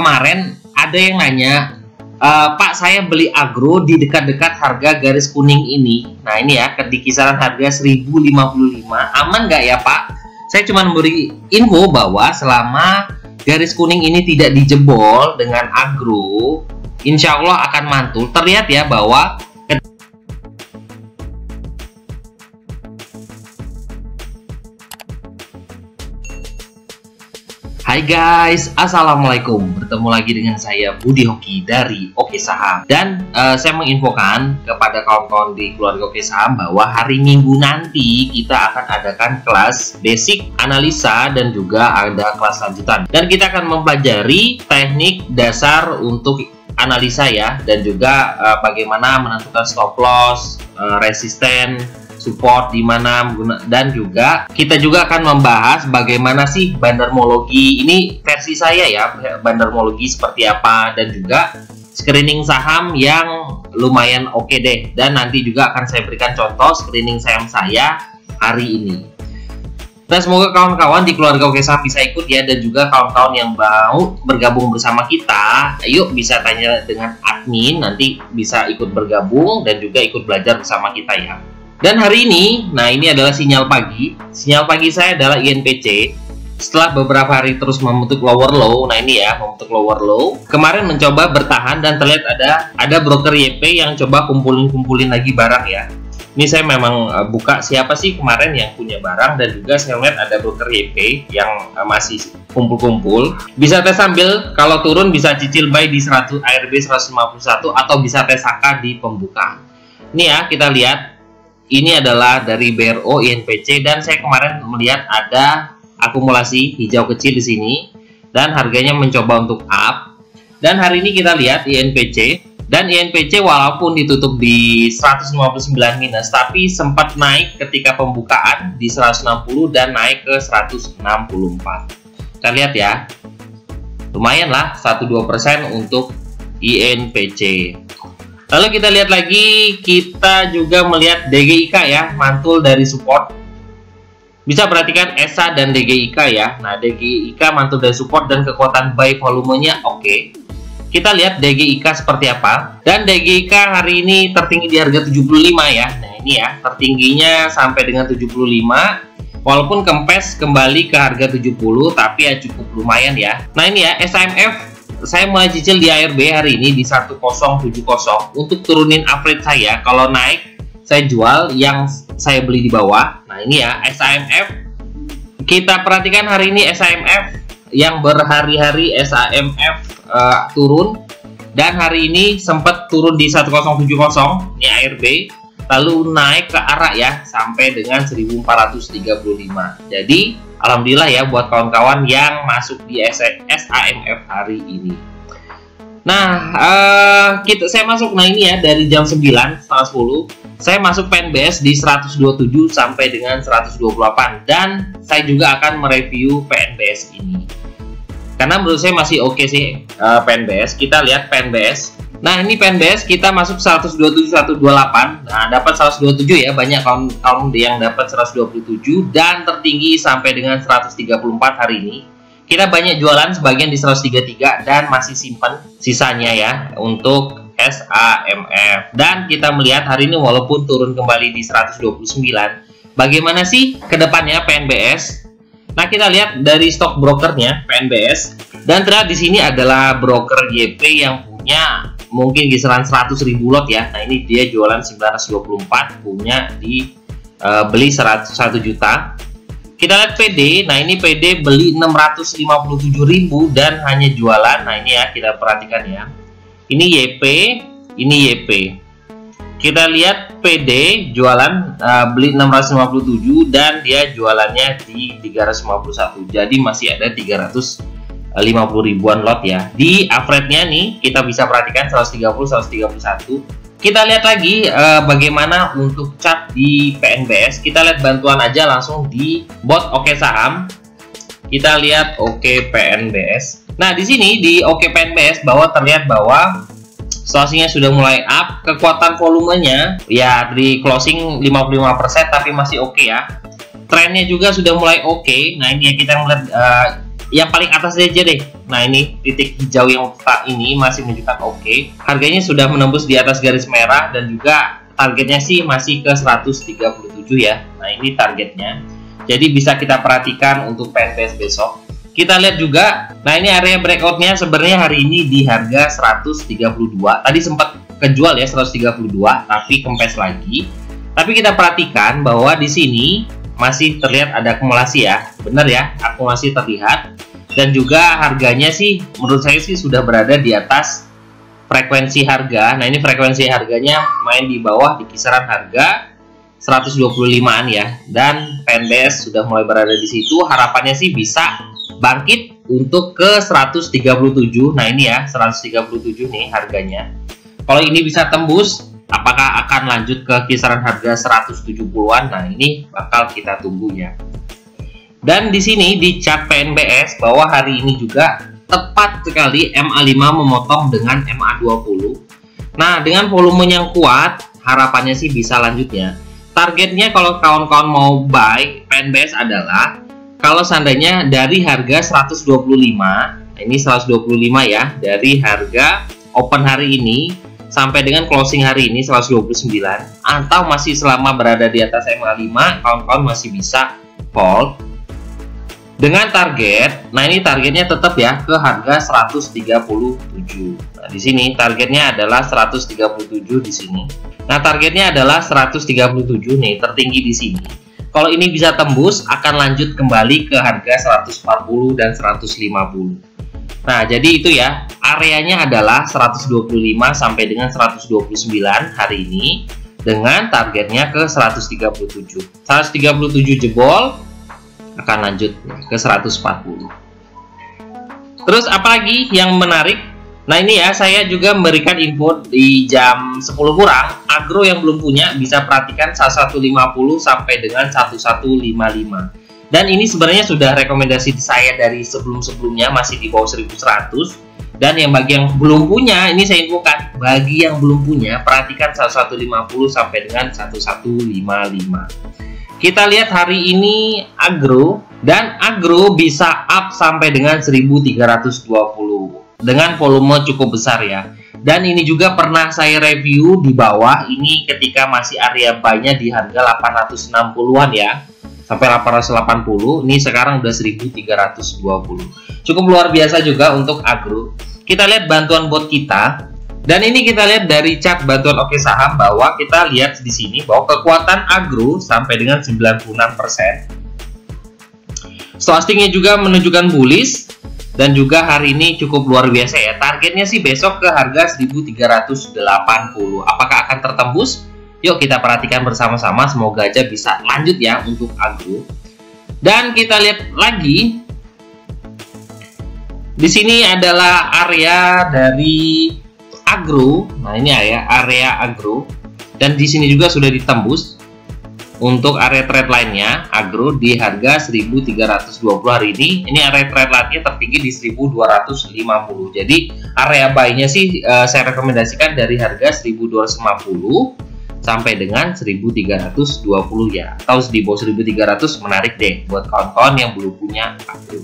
kemarin ada yang nanya, Pak, saya beli agro di dekat-dekat harga garis kuning ini. Nah ini ya, di kisaran harga 1055. Aman nggak ya Pak? Saya cuma memberi info bahwa selama garis kuning ini tidak dijebol dengan agro, insya Allah akan mantul. Terlihat ya bahwa Hai guys, Assalamualaikum. Bertemu lagi dengan saya Budi Hoki dari Oke Saham. Dan saya menginfokan kepada kawan-kawan di keluarga Oke Saham bahwa hari Minggu nanti kita akan adakan kelas basic analisa dan juga ada kelas lanjutan. Dan kita akan mempelajari teknik dasar untuk analisa ya, dan juga bagaimana menentukan stop loss, resisten, support di mana, dan juga kita juga akan membahas bagaimana sih bandarmologi. Ini versi saya ya, bandarmologi seperti apa, dan juga screening saham yang lumayan oke deh. Dan nanti juga akan saya berikan contoh screening saham saya hari ini. Dan semoga kawan-kawan di keluarga Oke Saham bisa ikut ya, dan juga kawan-kawan yang mau bergabung bersama kita, ayo bisa tanya dengan admin, nanti bisa ikut bergabung dan juga ikut belajar bersama kita ya. Dan hari ini, nah ini adalah sinyal pagi. Sinyal pagi saya adalah INPC. Setelah beberapa hari terus membentuk lower low, nah ini ya, membentuk lower low. Kemarin mencoba bertahan dan terlihat ada broker YP yang coba kumpulin lagi barang ya. Ini saya memang buka siapa sih kemarin yang punya barang, dan juga saya lihat ada broker YP yang masih kumpul-kumpul. Bisa tes sambil, kalau turun bisa cicil buy di 100 ARB 151 atau bisa tes AK di pembukaan. Ini ya, kita lihat. Ini adalah dari BRO INPC, dan saya kemarin melihat ada akumulasi hijau kecil di sini dan harganya mencoba untuk up. Dan hari ini kita lihat INPC, dan INPC walaupun ditutup di 159 minus, tapi sempat naik ketika pembukaan di 160 dan naik ke 164. Kita lihat ya, lumayan lah 1-2% untuk INPC. Lalu kita lihat lagi, kita juga melihat DGIK ya, mantul dari support. Bisa perhatikan ESA dan DGIK ya. Nah, DGIK mantul dari support dan kekuatan buy volumenya oke. Kita lihat DGIK seperti apa. Dan DGIK hari ini tertinggi di harga 75 ya. Nah, ini ya, tertingginya sampai dengan 75. Walaupun kempes kembali ke harga 70, tapi ya cukup lumayan ya. Nah, ini ya, SAMF. Saya mulai cicil di ARB hari ini di 1070 untuk turunin average saya. Kalau naik saya jual, yang saya beli di bawah. Nah ini ya SAMF. Kita perhatikan hari ini SAMF yang berhari-hari SAMF turun, dan hari ini sempat turun di 1070 ini ARB, lalu naik ke arah ya sampai dengan 1435. Jadi alhamdulillah ya buat kawan-kawan yang masuk di SAMF hari ini. Nah, saya masuk, nah ini ya, dari jam 9, setengah 10, saya masuk PNBS di 127 sampai dengan 128, dan saya juga akan mereview PNBS ini. Karena menurut saya masih oke sih PNBS. Kita lihat PNBS. Nah, ini PNBS kita masuk 127 128. Nah, dapat 127 ya, banyak kaum yang dapat 127 dan tertinggi sampai dengan 134 hari ini. Kita banyak jualan, sebagian di 133 dan masih simpan sisanya ya untuk SAMF. Dan kita melihat hari ini walaupun turun kembali di 129, bagaimana sih ke depannya PNBS? Nah, kita lihat dari stok brokernya PNBS, dan terlihat di sini adalah broker YP yang punya mungkin kisaran 100.000 lot ya. Nah ini dia jualan 924, punya di beli 100 juta. Kita lihat PD. Nah ini PD beli 657.000 dan hanya jualan. Nah ini ya, kita perhatikan ya. Ini YP, ini YP. Kita lihat PD jualan beli 657 dan dia jualannya di 351. Jadi masih ada 350 ribuan lot ya. Di average-nya nih kita bisa perhatikan 130 131. Kita lihat lagi bagaimana untuk chart di PNBS. Kita lihat bantuan aja langsung di bot Oke Saham. Kita lihat Oke PNBS. Nah, di sini di Oke PNBS terlihat bahwa situasinya sudah mulai up. Kekuatan volumenya ya di closing 55%, tapi masih oke ya. Trennya juga sudah mulai oke. Nah, ini ya, kita melihat yang paling atas aja deh. Nah, ini titik hijau yang ini masih menunjukkan oke. Harganya sudah menembus di atas garis merah dan juga targetnya sih masih ke 137 ya. Nah, ini targetnya. Jadi bisa kita perhatikan untuk PNBS besok. Kita lihat juga, nah ini area breakoutnya sebenarnya hari ini di harga 132. Tadi sempat kejual ya 132, tapi kempes lagi. Tapi kita perhatikan bahwa di sini masih terlihat ada akumulasi ya. Benar ya, akumulasi terlihat. Dan juga harganya sih menurut saya sih sudah berada di atas frekuensi harga. Nah, ini frekuensi harganya main di bawah di kisaran harga 125-an ya. Dan PNBS sudah mulai berada di situ. Harapannya sih bisa bangkit untuk ke 137. Nah, ini ya 137 nih harganya. Kalau ini bisa tembus, apakah akan lanjut ke kisaran harga 170-an? Nah, ini bakal kita tunggu ya. Dan di sini di chart PNBS bahwa hari ini juga tepat sekali MA5 memotong dengan MA20. Nah, dengan volume yang kuat, harapannya sih bisa lanjut ya. Targetnya kalau kawan-kawan mau buy PNBS adalah kalau seandainya dari harga 125, ini 125 ya, dari harga open hari ini sampai dengan closing hari ini 129, atau masih selama berada di atas MA5, kawan-kawan masih bisa hold dengan target. Nah, ini targetnya tetap ya ke harga 137. Nah, di sini targetnya adalah 137 di sini. Nah, targetnya adalah 137 nih, tertinggi di sini. Kalau ini bisa tembus, akan lanjut kembali ke harga 140 dan 150. Nah, jadi itu ya, areanya adalah 125 sampai dengan 129 hari ini, dengan targetnya ke 137. 137 jebol, akan lanjut ke 140. Terus apalagi yang menarik? Nah, ini ya, saya juga memberikan info di jam 10 kurang. Agro yang belum punya bisa perhatikan 1150 sampai dengan 1155. Dan ini sebenarnya sudah rekomendasi saya dari sebelum-sebelumnya, masih di bawah 1100. Dan yang bagi yang belum punya, ini saya infokan, bagi yang belum punya, perhatikan 1150 sampai dengan 1155. Kita lihat hari ini agro, dan agro bisa up sampai dengan 1320 dengan volume cukup besar ya. Dan ini juga pernah saya review di bawah ini ketika masih area buy-nya di harga 860-an ya, sampai 880. Ini sekarang udah 1320. Cukup luar biasa juga untuk agro. Kita lihat bantuan bot kita. Dan ini kita lihat dari chart bantuan oke saham bahwa kita lihat di sini bahwa kekuatan agro sampai dengan 96%. Stochasticnya juga menunjukkan bullish. Dan juga hari ini cukup luar biasa ya. Targetnya sih besok ke harga 1380. Apakah akan tertembus? Yuk kita perhatikan bersama-sama. Semoga aja bisa lanjut ya untuk agro. Dan kita lihat lagi. Di sini adalah area dari agro. Nah, ini ya area agro. Dan di sini juga sudah ditembus. Untuk area trade line-nya, agro di harga 1320 hari ini. Ini area trade line-nya tertinggi di 1250. Jadi area buy-nya sih saya rekomendasikan dari harga 1250 sampai dengan 1320 ya. Atau di bawah 1300 menarik deh buat kawan-kawan yang belum punya agro.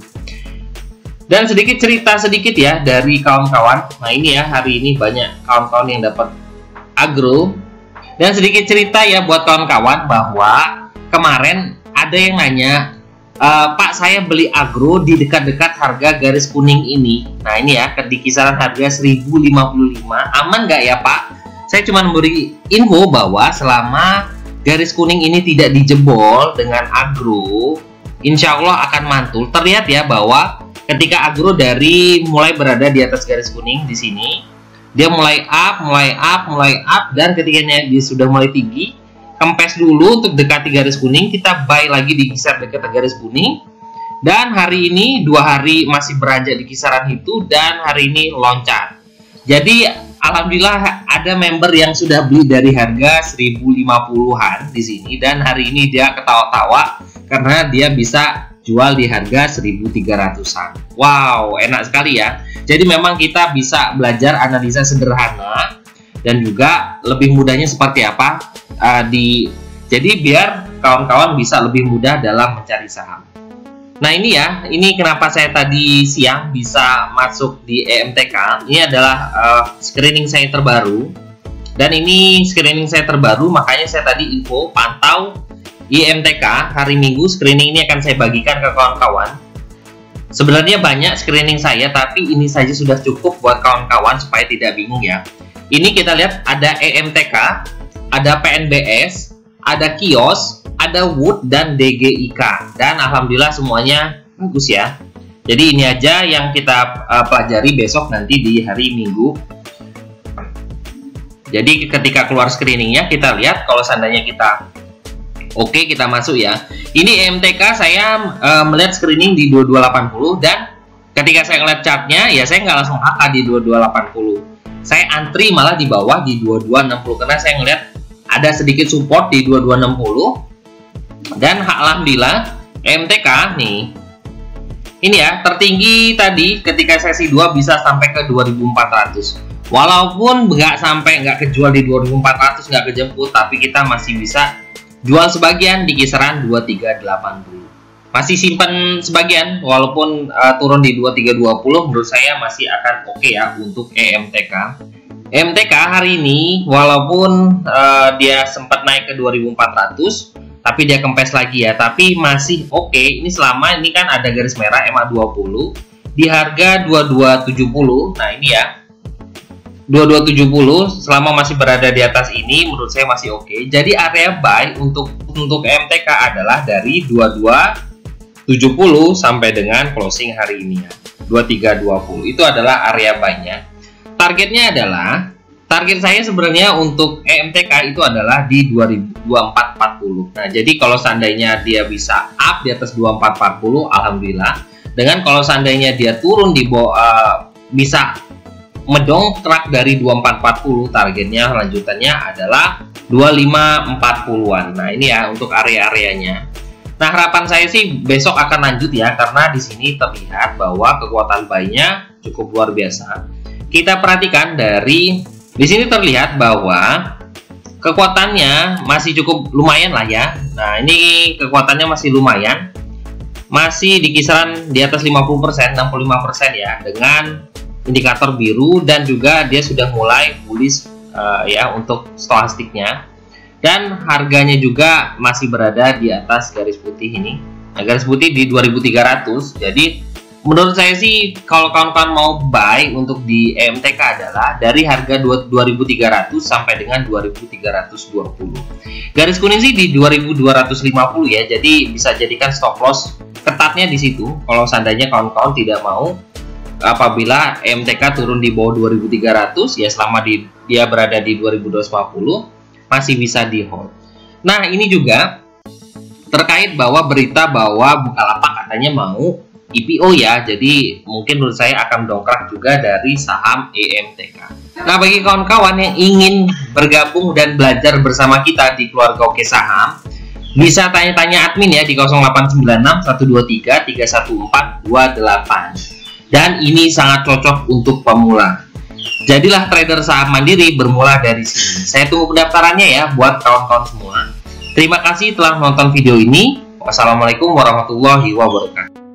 Dan sedikit cerita sedikit ya dari kawan-kawan. Nah, ini ya, hari ini banyak kawan-kawan yang dapat agro. Dan sedikit cerita ya buat kawan-kawan bahwa kemarin ada yang nanya, Pak, saya beli agro di dekat-dekat harga garis kuning ini. Nah, ini ya, di kisaran harga 1055. Aman nggak ya, Pak? Saya cuma memberi info bahwa selama garis kuning ini tidak dijebol dengan agro, insya Allah akan mantul. Terlihat ya bahwa ketika agro dari mulai berada di atas garis kuning di sini, dia mulai up, dan ketika dia sudah mulai tinggi, kempes dulu untuk dekati garis kuning, kita buy lagi di kisaran dekat garis kuning. Dan hari ini 2 hari masih beranjak di kisaran itu, dan hari ini loncat. Jadi alhamdulillah ada member yang sudah beli dari harga 1050-an di sini, dan hari ini dia ketawa-tawa karena dia bisa jual di harga 1300-an. Wow, enak sekali ya. Jadi memang kita bisa belajar analisa sederhana dan juga lebih mudahnya seperti apa jadi biar kawan-kawan bisa lebih mudah dalam mencari saham. Nah ini ya, ini kenapa saya tadi siang bisa masuk di EMTK. Ini adalah screening saya terbaru. Dan ini screening saya terbaru, makanya saya tadi info pantau EMTK hari Minggu. Screening ini akan saya bagikan ke kawan-kawan. Sebenarnya banyak screening saya, tapi ini saja sudah cukup buat kawan-kawan supaya tidak bingung ya. Ini kita lihat ada EMTK, ada PNBS, ada kios, ada Wood dan DGIK, dan alhamdulillah semuanya bagus ya. Jadi ini aja yang kita pelajari besok nanti di hari Minggu. Jadi ketika keluar screeningnya kita lihat kalau seandainya kita oke, kita masuk ya. Ini EMTK saya melihat screening di 2280, dan ketika saya ngeliat chartnya ya saya nggak langsung HK di 2280. Saya antri malah di bawah di 2260 karena saya ngeliat ada sedikit support di 2260. Dan alhamdulillah EMTK nih ini ya tertinggi tadi ketika sesi 2 bisa sampai ke 2400. Walaupun nggak kejual di 2400, nggak kejemput, tapi kita masih bisa jual sebagian di kisaran 2380. Masih simpan sebagian walaupun turun di 2320, menurut saya masih akan oke ya untuk EMTK. EMTK hari ini walaupun dia sempat naik ke 2400, tapi dia kempes lagi ya, tapi masih oke. Ini selama ini kan ada garis merah MA20 di harga 2270. Nah ini ya 2270 selama masih berada di atas ini menurut saya masih oke. Jadi area buy untuk EMTK adalah dari 2270 sampai dengan closing hari ini ya 2320. Itu adalah area buy-nya. Targetnya adalah, target saya sebenarnya untuk EMTK itu adalah di 2440. Nah, jadi kalau seandainya dia bisa up di atas 2440, alhamdulillah. Dengan kalau seandainya dia turun di bawah, bisa mendongkrak dari 2440, targetnya lanjutannya adalah 2540-an. Nah, ini ya untuk area-areanya. Nah, harapan saya sih besok akan lanjut ya, karena di sini terlihat bahwa kekuatan buy-nya cukup luar biasa. Kita perhatikan di sini terlihat bahwa kekuatannya masih cukup lumayan lah ya. Nah, ini kekuatannya masih lumayan. Masih di kisaran di atas 50%, 65% ya, dengan indikator biru, dan juga dia sudah mulai bullish ya untuk stochastiknya. Dan harganya juga masih berada di atas garis putih ini. Nah, garis putih di 2300. Jadi menurut saya sih kalau kawan-kawan mau buy untuk di EMTK adalah dari harga 2300 sampai dengan 2320. Garis kuning sih di 2250 ya. Jadi bisa jadikan stop loss ketatnya di situ kalau seandainya kawan-kawan tidak mau apabila EMTK turun di bawah 2300 ya, selama dia berada di 2250 masih bisa di hold. Nah, ini juga terkait bahwa berita bahwa Bukalapak katanya mau IPO ya, jadi mungkin menurut saya akan dongkrak juga dari saham EMTK. Nah, bagi kawan-kawan yang ingin bergabung dan belajar bersama kita di Keluarga Oke Saham, bisa tanya-tanya admin ya di 0896 123 314 28. Dan ini sangat cocok untuk pemula. Jadilah trader saham mandiri bermula dari sini. Saya tunggu pendaftarannya ya buat kawan-kawan semua. Terima kasih telah menonton video ini. Wassalamualaikum warahmatullahi wabarakatuh.